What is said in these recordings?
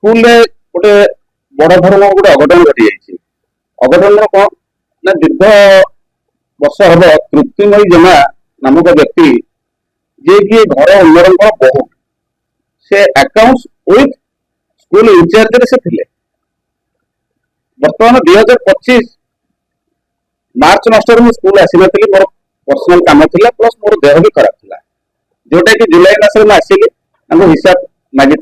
School गोटे बड़ धरण गोटे अघटन घटी जाइए। अघटन कौन ना दीर्घ वर्ष हम तृप्तिमयी जेना नामक व्यक्ति जे कि घर ओनर बहु से अकाउंट्स विथ स्कूल इंचार्ज से थे। बर्तमान 2025 मार्च मासर मुझे स्कूल आसी नी मोर पर्सनाल काम था प्लस मोर देह भी खराब था जोटा कि जुलाई मास में आसिली हिसाब मागी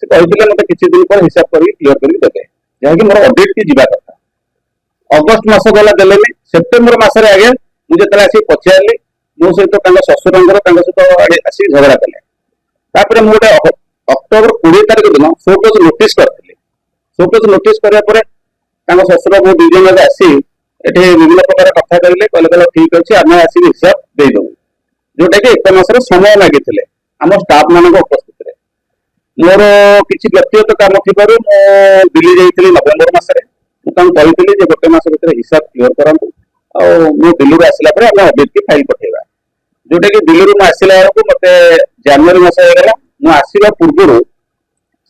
से कहते मतलब किसी दिन पर हिसाब कर क्लीयर कर देते जहाँकि मोर ऑडिट की जीवा कथा अगस्ट मास गला देले सेप्टेम्बर मसरे आगे मुझे आसिक पचारि मो सहित शशुर सहित आसिक झगड़ा कले मुझे अक्टोबर 20 तारीख दिन शोकज नोटिस करी शोकज नोटिस करापर शशुर मो दुजन आसी ये विभिन्न प्रकार कथा कहले कहले ठीक अच्छे आम आसिक हिसाब देदेबू जोटा कि 1 मास समय मागी आम स्टाफ मान उपस्थित मोर किसी व्यक्तिगत काम थी दिल्ली जाइए नवेम्बर मसरे मुझे गोटे मस भर हिसाब क्लीयर करूँ दिल्ली आसला आम ऑडिट की फाइल पठेगा जोटा कि दिल्ली में आसला बेलू मत जनवरी मस होगा मुझे आसवा पूर्व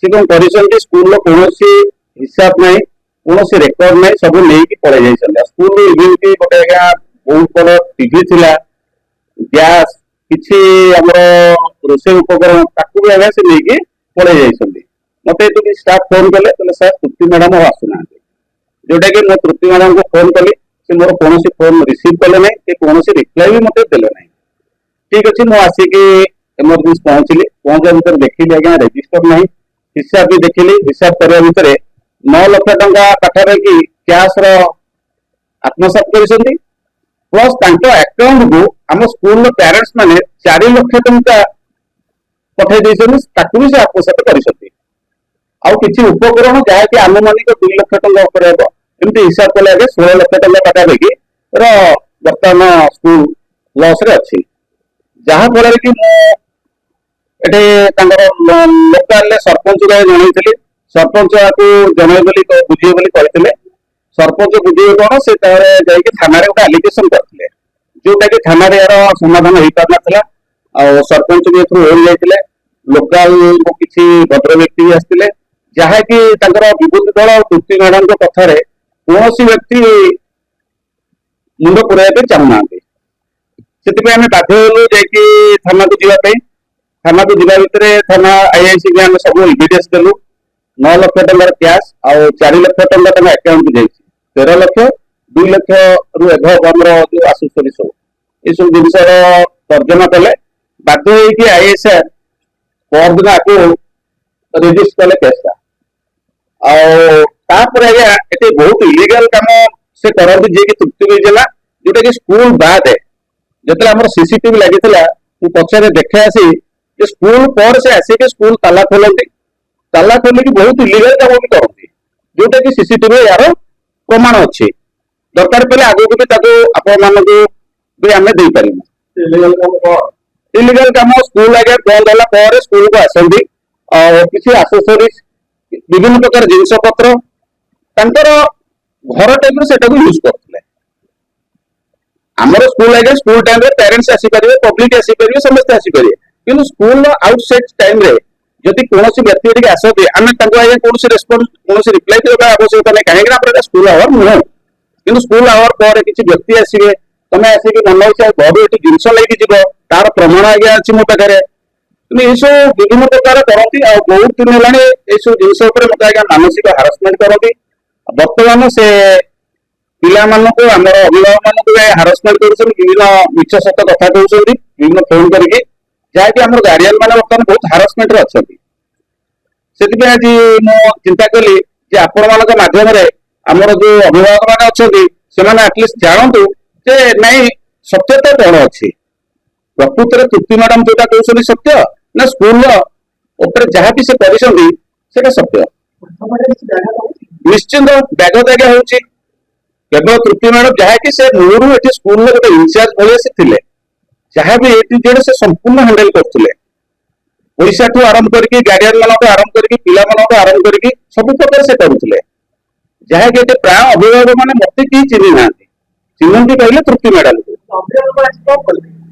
सी कौन कर स्कूल कौन हिसाब ना कौन रेकर्ड ना सब नहीं पलि जाइए स्कूल इम्यूनिटी गोटे बहुत बड़ टीवी थी गैस किसी रोसे उपकरण ताकू भी आगे से नहीं पलि जाइए मत ये स्टाफ फोन कले सर तृप्ति मैडम और आसुना जोटा कि मैं तृप्ति मैडम को फोन कली से मोर कौन फोन रिसीव कले ना कि कौन रिप्लाई भी मत देले ना ठीक अच्छे मुझे आसिक इमरजेंसी पहुंचली पहुंचा भर देखिली आज्ञा रेजिस्टर ना हिसाब भी देखिली हिसाब करने भितर 9 लाख टंका पाखापाखि कैश आत्मसात कर प्लस अकाउंट को आम स्कूल पेरेंट्स माने 4 लाख टंका पठाई भी से आत्मसात कर किसी उपकरण जहाँकि आम मानिक 2 लाख टंका उपर एमती हिसाब कले आगे 16 लाख टंका पाखापाखि बर्तमान स्कूल लॉस रे अच्छी जहाँफल कि लोकाल सरपंच जनई सरपंच को जनई बुझे कहते सरपंच बुझे कौन से थाना गोटे आलिगेसन करते जोटा कि थाना यार समाधान हो पार ना सरपंच भी ओढ़ जाते लोकाल किसी भद्र व्यक्ति भी आसते जहाँकि विभूति दल तृप्ति मैडम कथार कौन व्यक्ति मुंड पुराइबा चाहूना से बाध्य हलु थाना को जावाई थाना को जा भितर थाना आईआईसी भी आम सब एविडेंस देलु 9 लाख टंकार कैश आ 4 लाख टंका अकाउंट जाइए 13 लाख 2 लाख रु एभव जो आसूरी सब ये सब जिन तर्जमा कले बाध्य होगी आईएसआर परदिन आपको रेजिस्ट कले केसटा आज्ञा ये बहुत इलीगल कम से करती जी तृप्ति जेला जोटा कि स्कूल बाद जो आम सीसीटीवी लगी पचारे देखे आसी स्कूल पर से आसिक स्कूल ताला खोलती ताला खोलिकी बहुत इलीगल कम भी करती जोटा कि सीसीटीवी यार प्रमाण अच्छी दरकार पड़े आगे भी आपण मानक भी आम दे पार इलीगल कम स्कूल आगे बंद है स्कूल को आसती किसी आसेसरीज विभिन्न प्रकार जिनस पत्र घर टाइम से यूज करते आमर स्कूल आगे स्कूल टाइम पेरेंट्स आसीपर पब्लिक आसीपर समस्त आसीपर कि स्कूल आउटसाइड टाइम जदि कौन व्यक्ति आसती आम आगे कौन रेस्पन्स कौन रिप्लाई देवा आवश्यकता नहीं कहीं स्कूल आवर नुह कि स्कूल आवर पर किसी व्यक्ति आसवे तुम आसिक मन इच्छा घर ये जिनस लेकिन तार प्रमाण आज्ञा अच्छी मो पाखे ये सब विभिन्न प्रकार करती बहुत दिन है सब जिनस मत आज्ञा मानसिक हारासमेंट करती बर्तमान से पिला मानक आम अभिभावक मानक हारासमेंट कर मिछ सत कथा कहते विभिन्न फोन करके जहाँकि आम गार्डियन मैंने बर्तमान बहुत हारासमेंट अच्छा से आज मु चिंता कली आपण मान मध्यम आमर जो अभिभावक मैंने अच्छा से आटलिस्ट जानतु जे नाई सत्यता कौन अच्छी प्रकृत में तृप्ति मैडम जोटा कहते सत्य ना स्कूल जहाँ भी से कर सत्य निश्चिंत व्याघात आज्ञा हो केवल तृप्ति मैडम जहाँकि से मूलू ये स्कूल गोटे इनचार्ज भाई से थे जहाँ भी ए टू जेड से संपूर्ण हैंडल करते पैसा ठू आरंभ करके गार्डियन मान आरंभ करके पिला मान आरंभ करके सब प्रकार से करुले जहाँकि ये प्राय अभिभावक मैंने मत कि चिन्ह ना चिन्हती कहले तृप्ति मैडम को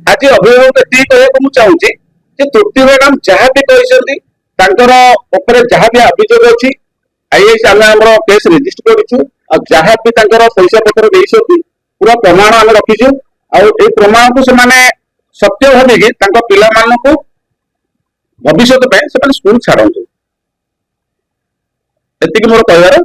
आज अभिभावक ये कहूँ मुझे चाहूँगी तृप्ति मैडम जहाँ भी कहते ତାଙ୍କର ଉପରେ ଯାହା ବି ଅଭିଯୋଗ ଅଛି ଆଇଏଏସ୍ ଆମେ ଆମର କେସ୍ ରେଜିଷ୍ଟର କରିଛୁ ଆଉ ଯାହା ବି ତାଙ୍କର ପଇସା ପତ୍ର ଦେଇଛନ୍ତି ପୁରା ପ୍ରମାଣ ଆମେ ରଖିଛୁ ଆଉ ଏଇ ପ୍ରମାଣକୁ ସେମାନେ ସତ୍ୟ ଭାବିକି ତାଙ୍କ ପିଲାମାନଙ୍କୁ ଭବିଷ୍ୟତ ପାଇଁ ସେମାନେ ସ୍କୁଲ ଛାଡନ୍ତୁ ଏତିକି ମୋର କହିବାର।